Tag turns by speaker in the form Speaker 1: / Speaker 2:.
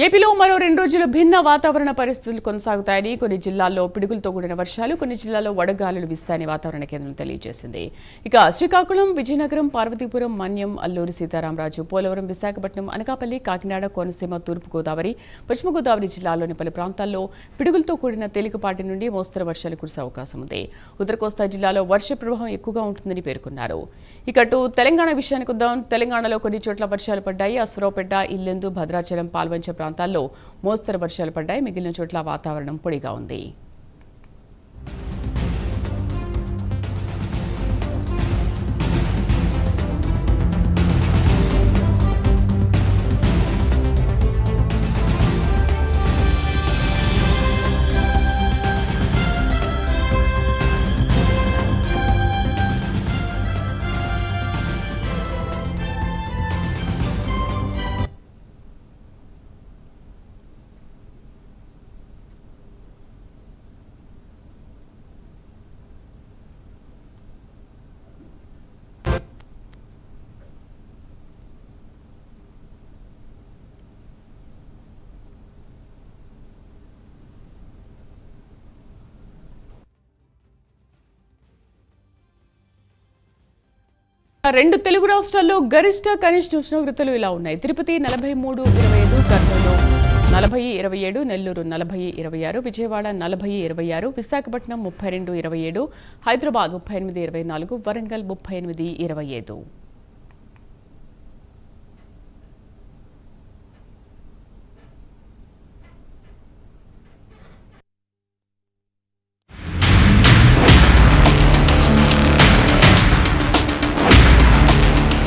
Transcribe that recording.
Speaker 1: ఏపీలో మరో 2 రోజులు భిన్న వాతావరణ పరిస్థితులు కొనసాగుతాయని కొన్ని జిల్లాల్లో పిడుగులతో కూడిన వర్షాలు కొన్ని జిల్లాల్లో వడగాలులు వీస్తాయని వాతావరణ కేంద్రం తెలియజేసింది. ఇక శ్రీకాకుళం, విజయనగరం, పార్వతీపురం, మన్యం, అల్లూరి సీతారామరాజు, పోలవరం, విశాఖపట్నం, అనకాపల్లి, కాకినాడ, కోనసీమ, తూర్పు గోదావరి, పశ్చిమ గోదావరి జిల్లాల్లోని పలు ప్రాంతాల్లో పిడుగులతో కూడిన తేలికపాటి నుండి మోస్తరు వర్షాలు కురిసే అవకాశం ఉంది. ఉత్తర కోస్తా జిల్లాలో వర్ష ప్రభావం ఎక్కువగా ఉంటుందని పేర్కొన్నారు. ఇక అటు తెలంగాణ విషయానికి వద్దాం. తెలంగాణలో కొన్ని చోట్ల వర్షాలు పడ్డాయి. అశ్వరావుపేట, ఇల్లెందు, భద్రాచలం, పాల్వంచ ప్రాంతాల్లో మోస్తరు వర్షాలు పడ్డాయి. మిగిలిన చోట్ల వాతావరణం పొడిగా ఉంది. రెండు తెలుగు రాష్ట్రాల్లో గరిష్ట కనిష్ట ఉష్ణోగ్రతలు ఇలా ఉన్నాయి. తిరుపతి 43-25, కర్నూలు 40-27, నెల్లూరు 40-26, విజయవాడ 40-26, విశాఖపట్నం 32-27, హైదరాబాద్ 38-24, వరంగల్ 38-25.